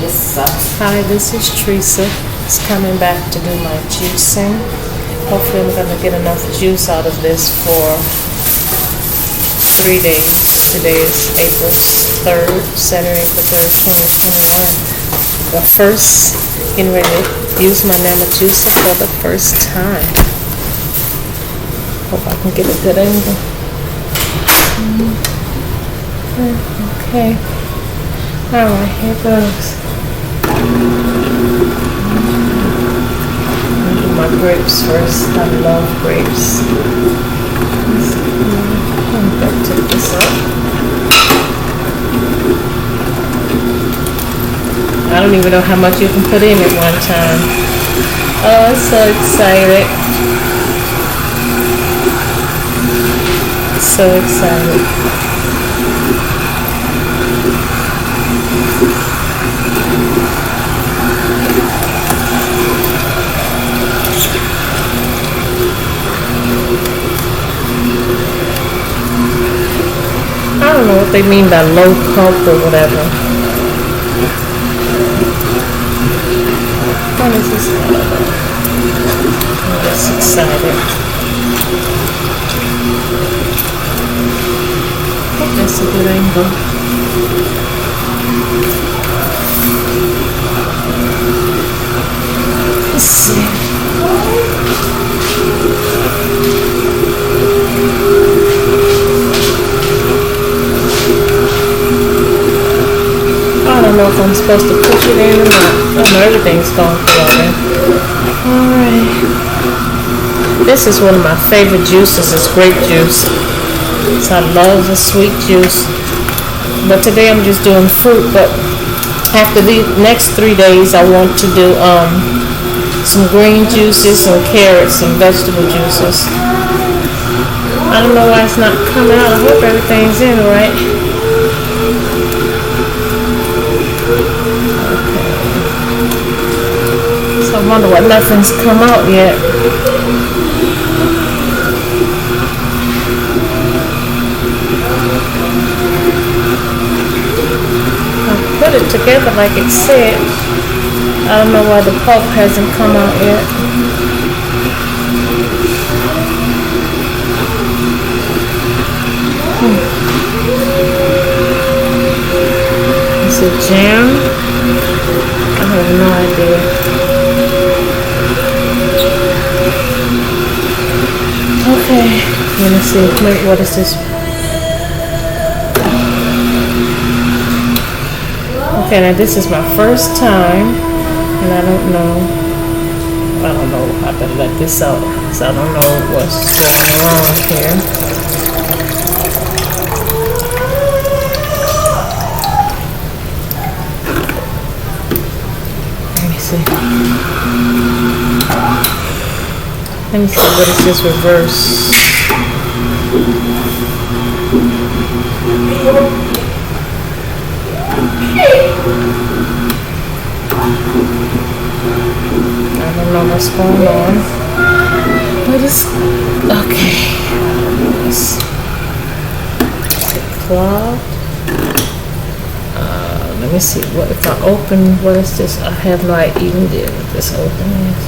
Hi, this is Teresa. It's coming back to do my juicing. Hopefully I'm going to get enough juice out of this for 3 days. Today is April 3rd, Saturday, April 3rd, 2021. But first, getting ready to use my Nama juicer for the first time. Hope I can get a good angle. Okay. Alright, here goes. I'll do my grapes first. I love grapes. I'm going to take this up. I don't even know how much you can put in at one time. Oh, I'm so excited. So excited. I don't know what they mean by low pulp or whatever. What is this all about? I'm just excited. Oh, that's a good angle. Let's see. I don't know if I'm supposed to push it in or not. I know everything's going to fall in. Alright. This is one of my favorite juices. It's grape juice. So I love the sweet juice. But today I'm just doing fruit. But after the next 3 days I want to do some green juices, some carrots, some vegetable juices. I don't know why it's not coming out. I hope everything's in right. So I wonder why nothing's come out yet. I put it together like it said. I don't know why the pulp hasn't come out yet. Is it jam? I have no idea. Okay, let me see. Wait, what is this? Okay, now this is my first time, and I don't know. I better let this out, because I don't know what's going on here. Let me see, what is this reverse? I don't know what's going on. What is... Okay. Clogged. Let me see. What if I open... What is this? I have no idea what this open is.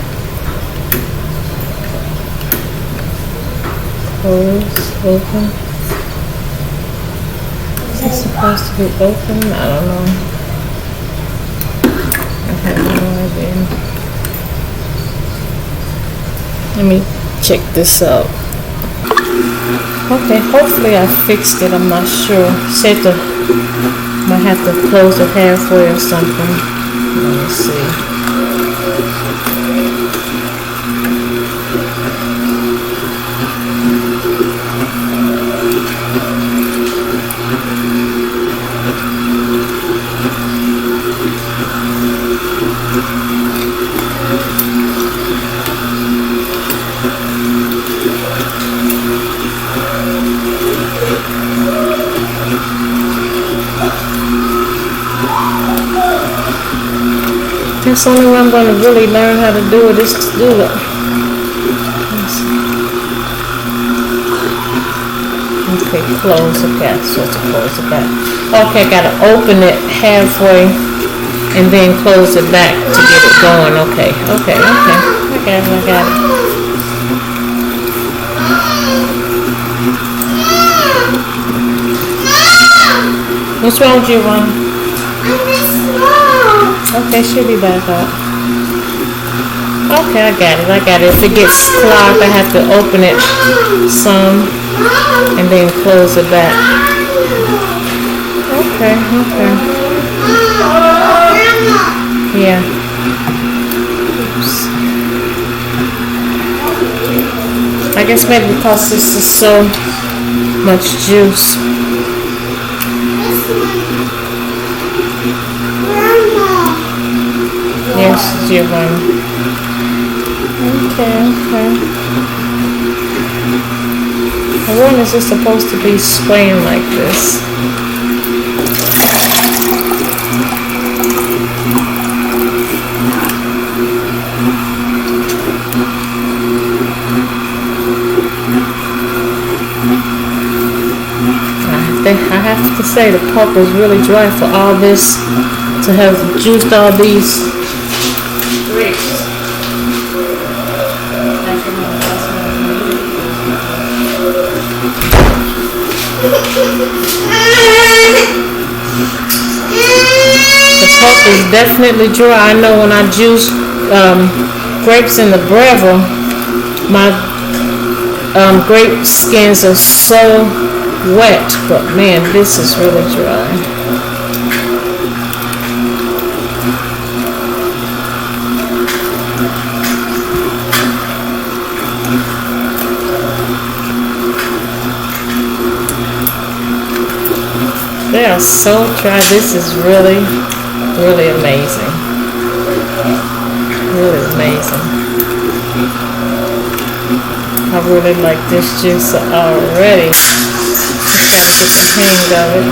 Close. Open. Is this supposed to be open? I don't know. I have no idea. Let me check this out. Okay, hopefully I fixed it. I'm not sure. Said might have to close it halfway or something. Let me see. That's the only way I'm going to really learn how to do it is to do it. Okay, close the gap. So to close the gap. Okay, I gotta open it halfway and then close it back to get it going. Okay. I got it. What's wrong with you, Ron? Okay, she'll be back up. Okay, I got it. If it gets clogged, I have to open it some and then close it back. Okay. Yeah. Oops. I guess maybe because this is so much juice. Yes, Giovanni. Okay. When is this supposed to be spraying like this? I have to say the pulp is really dry for all this to have juiced all these grapes. The pulp is definitely dry. I know when I juice grapes in the Breville, my grape skins are so wet, but man, this is really dry. They are so dry. This is really, really amazing. Really amazing. I really like this juice already. Just gotta get the hang of it.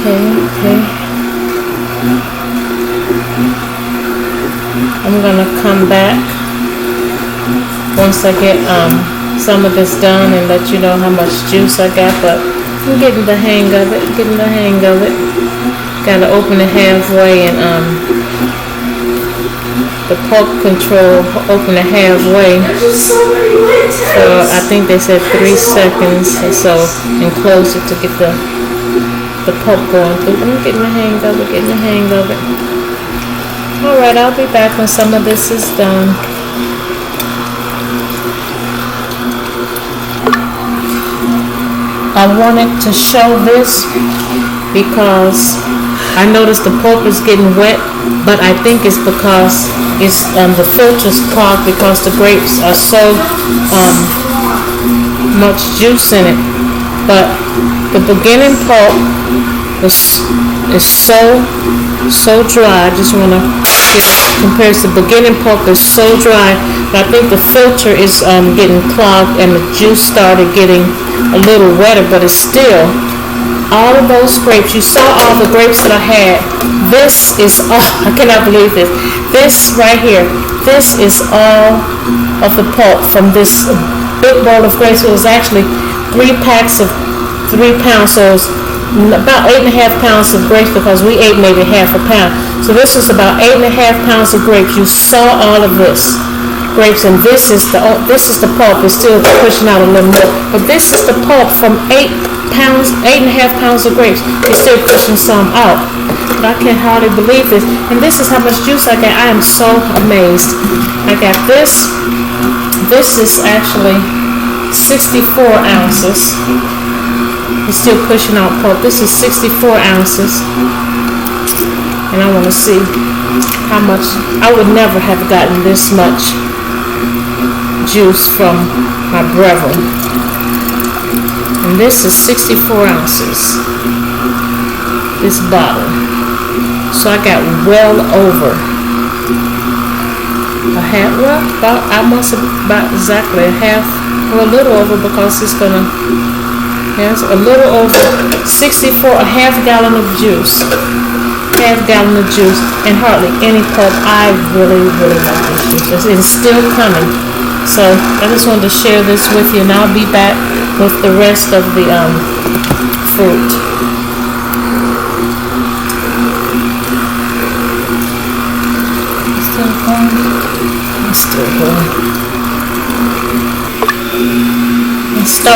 Okay. I'm gonna come back once I get some of this done and let you know how much juice I got, but I'm getting the hang of it. Gotta open it halfway and the pulp control, open it halfway for I think they said 3 seconds or so, and close it to get the pulp going through. I'm getting the hang of it. Alright, I'll be back when some of this is done. I wanted to show this because I noticed the pulp is getting wet, but I think it's because it's the filter's clogged because the grapes are so much juice in it. But the beginning pulp is so dry. I just want to compare the beginning pulp is so dry, but I think the filter is getting clogged and the juice started getting a little wetter, but it's still all of those grapes. You saw all the grapes that I had. This is I cannot believe this. This right here, this is all of the pulp from this big bowl of grapes. It was actually 3 packs of 3 pounds, so it was about 8.5 pounds of grapes because we ate maybe half a pound. So this was about 8.5 pounds of grapes. You saw all of this grapes, and this is the pulp. It's still pushing out a little more, but this is the pulp from 8.5 pounds of grapes. It's still pushing some out, but I can hardly believe this. And this is how much juice I got. I am so amazed. I got this. This is actually 64 ounces. It's still pushing out pulp. This is 64 ounces. And I want to see how much. I would never have gotten this much juice from my Breville. And this is 64 ounces. This bottle. So I got well over a half. Well, I must have about exactly a half, or a little over, because it's gonna. Yes, a little over 64, a half gallon of juice. And hardly any pulp. I really, really like this juice. It's still coming. So I just wanted to share this with you, and I'll be back with the rest of the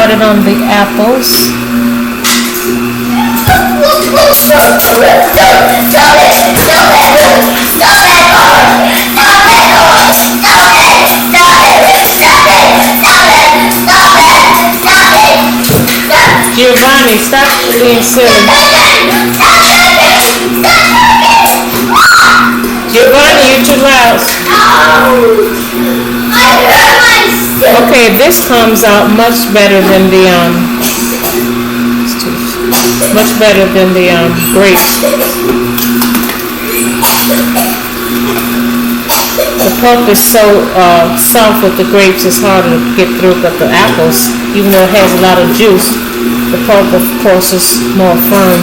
started on the apples. Giovanni, stop being silly. Giovanni, you're too loud. Okay, this comes out much better than the grapes. The pulp is so soft with the grapes, it's harder to get through, but the apples, even though it has a lot of juice, the pulp, of course, is more firm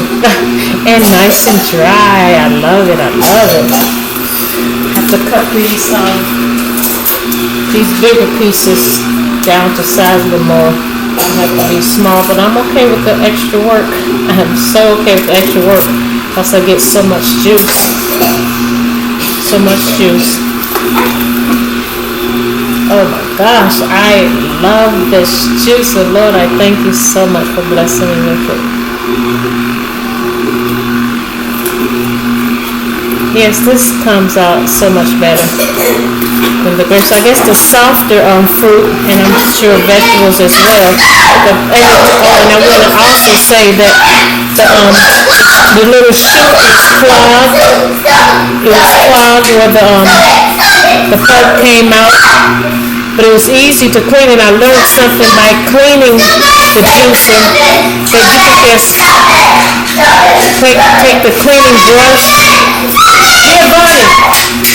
and nice and dry. I love it. I love it. I have to cut these bigger pieces down to size a little more. They have to be small, but I'm okay with the extra work. I'm so okay with the extra work because I get so much juice. So much juice. Oh my gosh, I love this juice. And Lord, I thank you so much for blessing me with it. Yes, this comes out so much better than the grapes. I guess the softer fruit, and I'm sure vegetables as well. And I want to also say that the little shoot is clogged. It was clogged where the pulp came out. But it was easy to clean, and I learned something by cleaning the juicing, that you can just take the cleaning brush. Giovanni,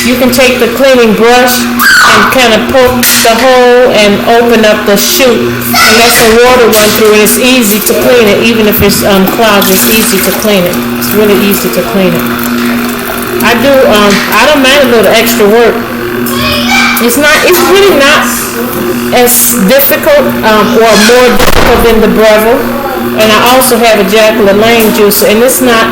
you can take the cleaning brush and kind of poke the hole and open up the chute and let some water run through it. It's easy to clean it, even if it's clogged. It's easy to clean it. It's really easy to clean it. I don't mind a little extra work. It's really not as difficult or more difficult than the Breville. And I also have a Jack LaLanne juicer, and it's not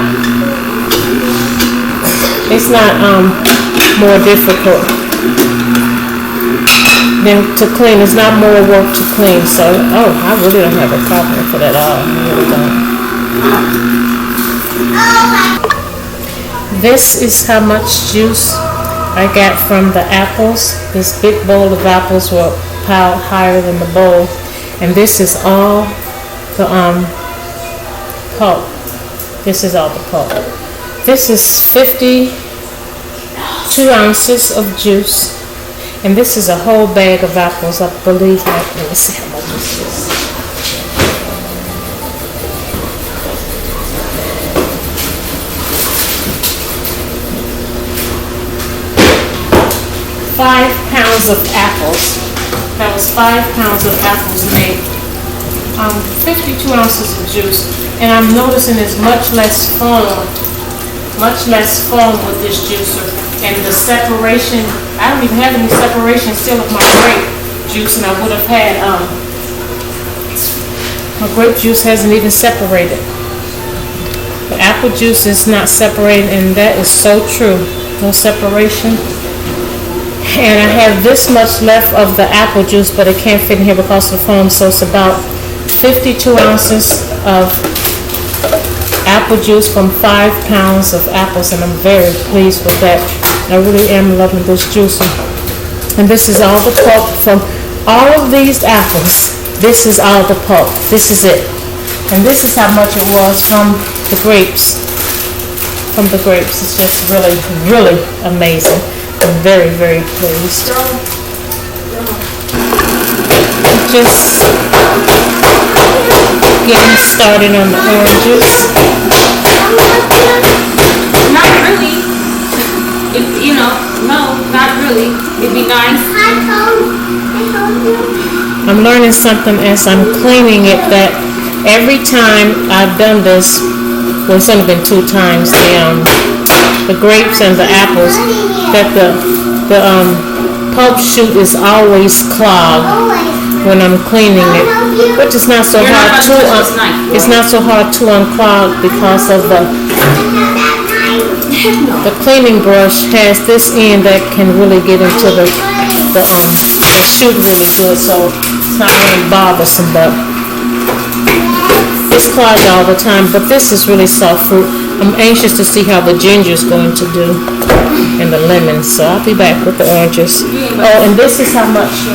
more difficult than to clean. It's not more work to clean. So, I really don't have a problem for that at all. I really don't. This is how much juice I got from the apples. This big bowl of apples were piled higher than the bowl, and this is all the pulp. This is all the pulp. This is 52 ounces of juice, and this is a whole bag of apples. I believe. Let me see how much this is. 5 pounds of apples. That was 5 pounds of apples made 52 ounces of juice. And I'm noticing there's much less foam with this juicer. And the separation, I don't even have any separation still of my grape juice, and I would have had, my grape juice hasn't even separated. The apple juice is not separated, and that is so true. No separation. And I have this much left of the apple juice, but it can't fit in here because of the foam, so it's about 52 ounces of apple juice from 5 pounds of apples, and I'm very pleased with that. I really am loving this juicer. And this is all the pulp from all of these apples. This is all the pulp. This is it. And this is how much it was from the grapes. From the grapes. It's just really, really amazing. I'm very, very pleased. Just getting started on the oranges. Not really. No, not really. It'd be nice. I'm learning something as I'm cleaning it, that every time I've done this, well, it's only been 2 times, the grapes and the apples, that the pulp chute is always clogged when I'm cleaning it, which is not so hard to it's not so hard to unclog because of the cleaning brush has this end that can really get into the chute really good, so it's not really bothersome. But It's clogged all the time, but this is really soft fruit. I'm anxious to see how the ginger is going to do and the lemon, so I'll be back with the oranges. Oh, and this is how much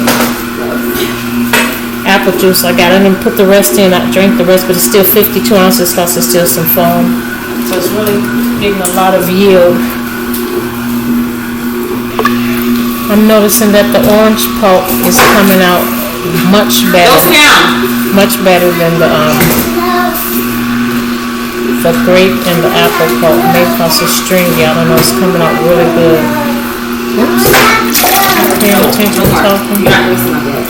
apple juice I got. I didn't put the rest in. I drank the rest, but it's still 52 ounces because there's still some foam. So it's really getting a lot of yield. I'm noticing that the orange pulp is coming out much better. Go down. Much better than the grape and the apple pulp. Maybe because it's stringy. I don't know. It's coming out really good. Oops. Paying attention to talking. You're not wasting my breath.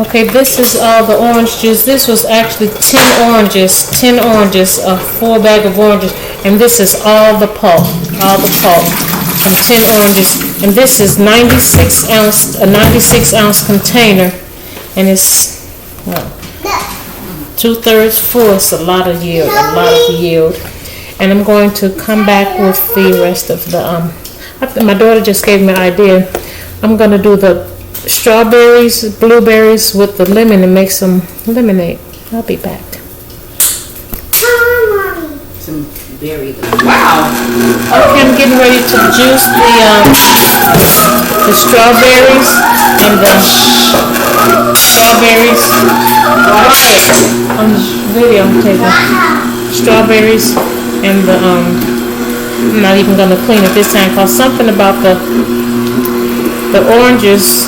Okay, this is all the orange juice. This was actually 10 oranges, a full bag of oranges, and this is all the pulp from 10 oranges. And this is a 96 ounce container, and it's 2/3 full. It's a lot of yield, And I'm going to come back with the rest of the, my daughter just gave me an idea. I'm going to do the strawberries, blueberries with the lemon and make some lemonade. I'll be back. Some berry. Wow. Okay, I'm getting ready to juice the strawberries and the strawberries. On the video I'm taking strawberries and the I'm not even gonna clean it this time because something about the oranges,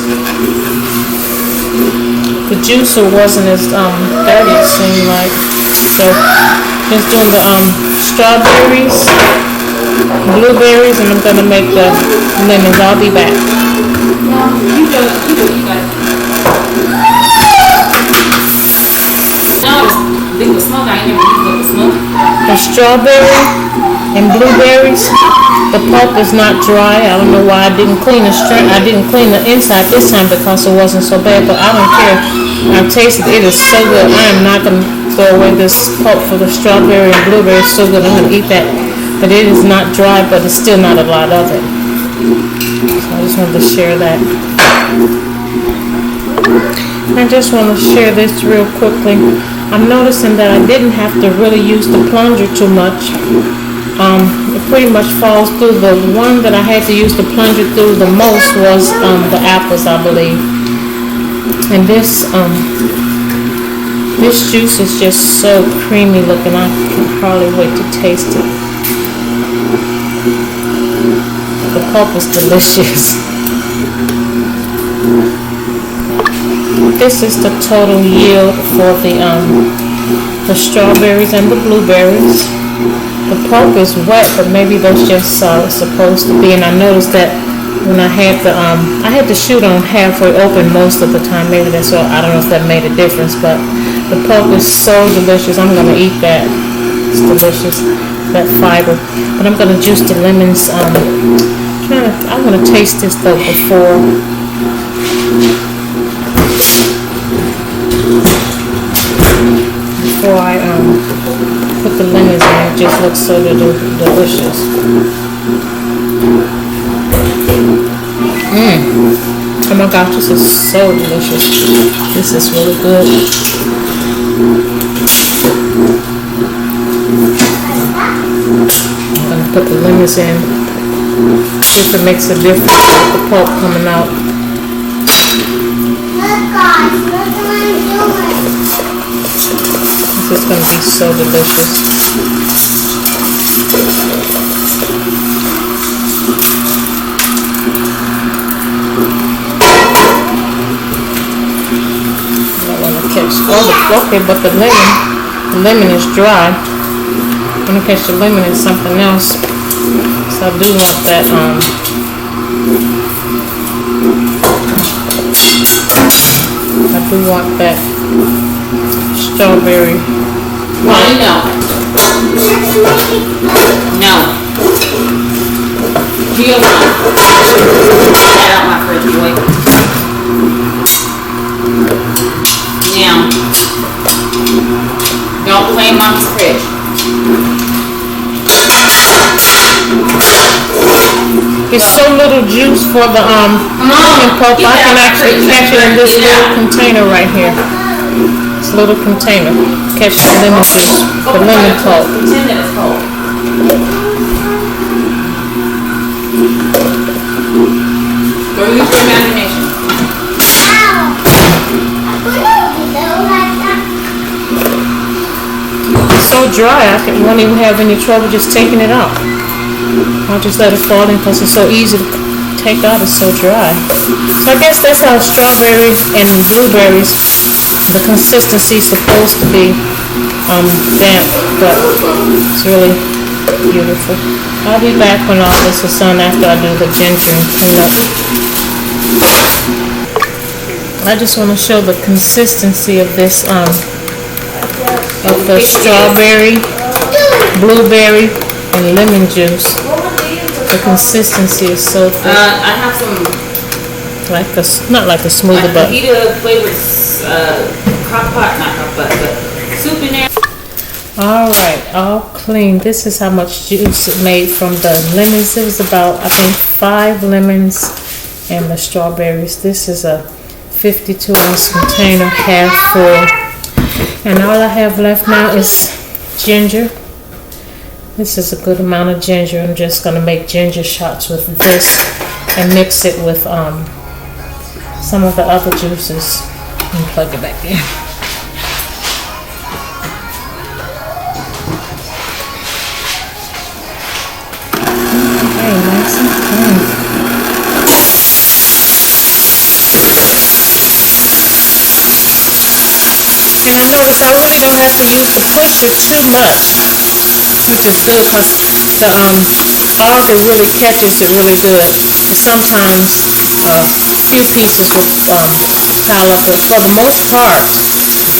the juicer wasn't as dirty it seemed like. So just doing the strawberries, blueberries, and I'm gonna make the lemons. I'll be back. You got it. No, they were smoke. I ain't never used the smoke. The strawberry and blueberries, the pulp is not dry. I don't know why I didn't clean the inside this time because it wasn't so bad, but I don't care. I've tasted it. It is so good. I am not going to throw away this pulp for the strawberry and blueberry. It's so good. I'm going to eat that. But it is not dry, but it's still not a lot of it. So I just wanted to share that. I just want to share this real quickly. I'm noticing that I didn't have to really use the plunger too much. It pretty much falls through. The one that I had to use the plunger through the most was the apples, I believe. And this juice is just so creamy looking. I can hardly wait to taste it. The pulp is delicious. This is the total yield for the strawberries and the blueberries. The pulp is wet, but maybe that's just supposed to be. And I noticed that when I had the shoot on halfway open most of the time. Maybe that's all. I don't know if that made a difference, but the pulp is so delicious. I'm gonna eat that. It's delicious, that fiber. But I'm gonna juice the lemons. I want to taste this though before I put the lemons in. It just looks so delicious. Oh my gosh, this is so delicious. This is really good. I'm gonna put the lemons in. See if it makes a difference with the pulp coming out. This is going to be so delicious. I want to catch okay, but the lemon is dry. I'm going to catch the lemon in something else. So I do want that strawberry. Molly, no. No. Giovanni. Get that out my fridge, boy. Now. Don't play in Mom's fridge. It's so little juice for the lemon pulp. I can actually catch it in this little container right here. This little container. Catch the lemon juice, the lemon pulp. Pretend that it's cold. Go use your imagination. It's so dry, I won't even have any trouble just taking it out. I'll just let it fall in because it's so easy to take out. It's so dry. So I guess that's how strawberry and blueberries, the consistency is supposed to be damp, but it's really beautiful. I'll be back when all this is done after I do the ginger and clean up. I just want to show the consistency of this of the strawberry, blueberry, and lemon juice. The consistency is so thick. I have some Like a, not like a smoothie, but fajita flavored crock pot, not crock pot, but soup in there. all right, all clean. This is how much juice it made from the lemons. It was about, I think, 5 lemons and the strawberries. This is a 52-ounce container, half full. And all I have left now is ginger. This is a good amount of ginger. I'm just gonna make ginger shots with this and mix it with some of the other juices and plug it back in. Okay, nice and clean. And I notice I really don't have to use the pusher too much, which is good because the auger really catches it really good. And sometimes a few pieces will pile up, but for the most part,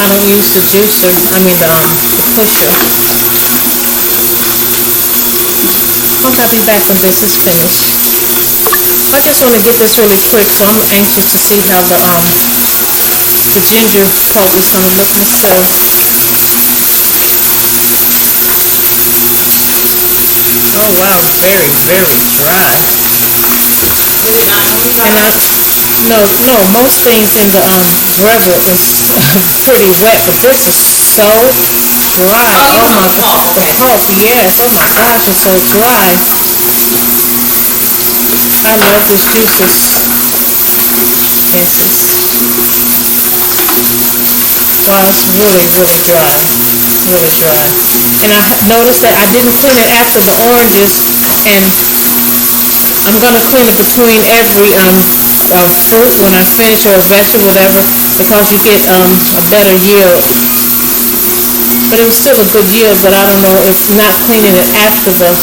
I don't use the juicer. I mean the pusher. Okay, I'll be back when this is finished. I just want to get this really quick, so I'm anxious to see how the ginger pulp is going to look myself. Oh wow, very, very dry. Did it not move And no, most things in the Breville is pretty wet, but this is so dry. Oh my gosh, the pulp, yes, oh my gosh, it's so dry. I love this juice. Wow, it's really, really dry. Really dry. And I noticed that I didn't clean it after the oranges, and I'm going to clean it between every fruit when I finish, or a vegetable, whatever, because you get a better yield. But it was still a good yield, but I don't know if not cleaning it after the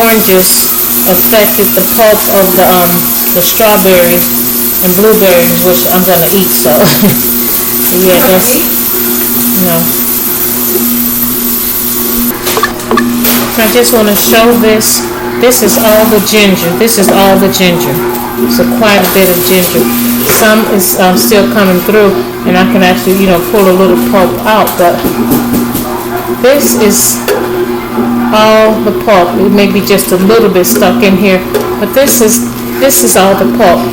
oranges affected the pulp of the strawberry and blueberry, which I'm going to eat, so yeah, that's, no. I just want to show this. This is all the ginger. This is all the ginger. It's quite a bit of ginger. Some is still coming through, and I can actually, pull a little pulp out. But this is all the pulp. It may be just a little bit stuck in here, but this is all the pulp.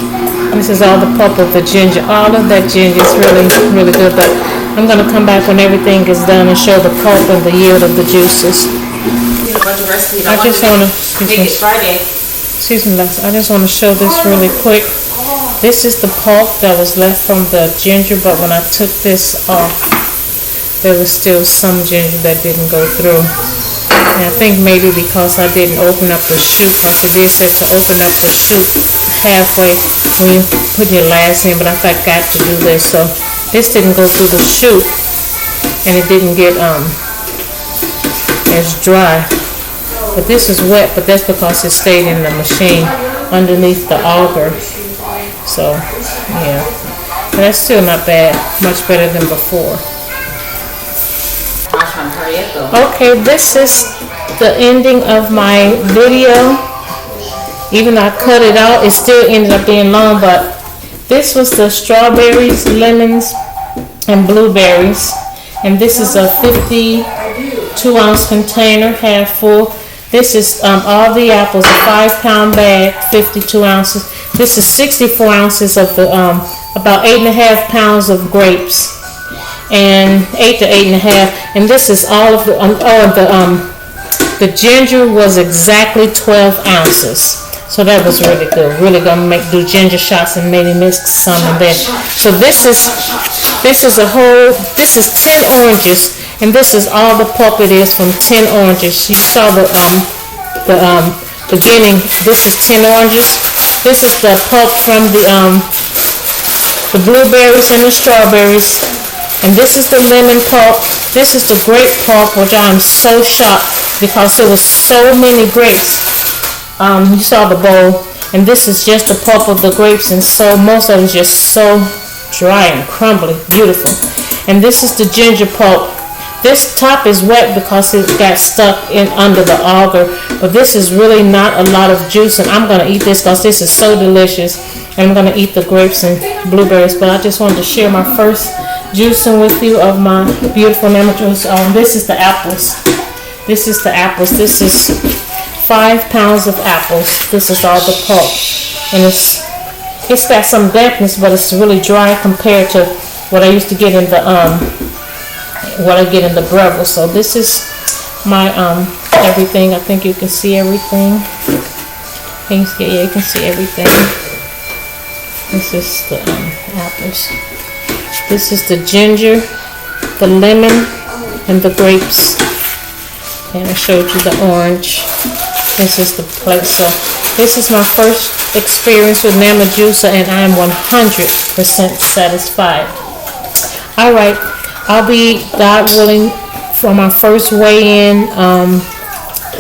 This is all the pulp of the ginger. All of that ginger is really, really good. But I'm gonna come back when everything is done and show the pulp and the yield of the juices. I just want to, excuse me, I just want to show this really quick. This is the pulp that was left from the ginger, but when I took this off, there was still some ginger that didn't go through. And I think maybe because I didn't open up the chute, because it did say to open up the chute halfway when you put your last in, but I forgot to do this, so this didn't go through the chute, and it didn't get as dry. But this is wet, but that's because it stayed in the machine underneath the auger. So, yeah. But that's still not bad. Much better than before. Okay, this is the ending of my video. Even though I cut it out, it still ended up being long, but this was the strawberries, lemons, and blueberries. And this is a 52-ounce container, half full. This is all the apples, a 5-pound bag, 52 ounces. This is 64 ounces of the about 8.5 pounds of grapes, and 8 to 8.5. And this is all of the ginger was exactly 12 ounces. So that was really good. Really gonna do ginger shots and maybe mix some in there. So this is 10 oranges, and this is all the pulp it is from 10 oranges. You saw the beginning. This is 10 oranges. This is the pulp from the blueberries and the strawberries, and this is the lemon pulp. This is the grape pulp, which I'm so shocked because there was so many grapes. You saw the bowl, and this is just the pulp of the grapes, and so most of it is just so dry and crumbly, beautiful. And this is the ginger pulp. This top is wet because it got stuck in under the auger, but this is really not a lot of juice, and I'm gonna eat this because this is so delicious. And I'm gonna eat the grapes and blueberries, but I just wanted to share my first juicing with you of my beautiful lemon juice. This is the apples. This is the apples. This is 5 pounds of apples. This is all the pulp, and it's got some dampness, but it's really dry compared to what I used to get in the Breville. So this is my everything. I think you can see everything. Yeah, you can see everything. This is the apples. This is the ginger, the lemon, and the grapes. And I showed you the orange. This is the plate. So this is my first experience with Nama Juicer, and I am 100% satisfied. All right, I'll be, God willing, for my first weigh-in,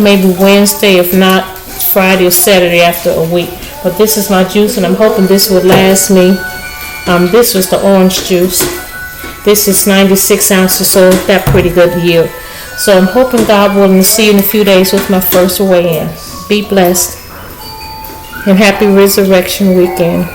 maybe Wednesday, if not Friday or Saturday after a week. But this is my juice, and I'm hoping this will last me. This was the orange juice. This is 96 ounces, so that pretty good yield. So I'm hoping, God willing, to see you in a few days with my first weigh-in. Be blessed, and happy Resurrection Weekend.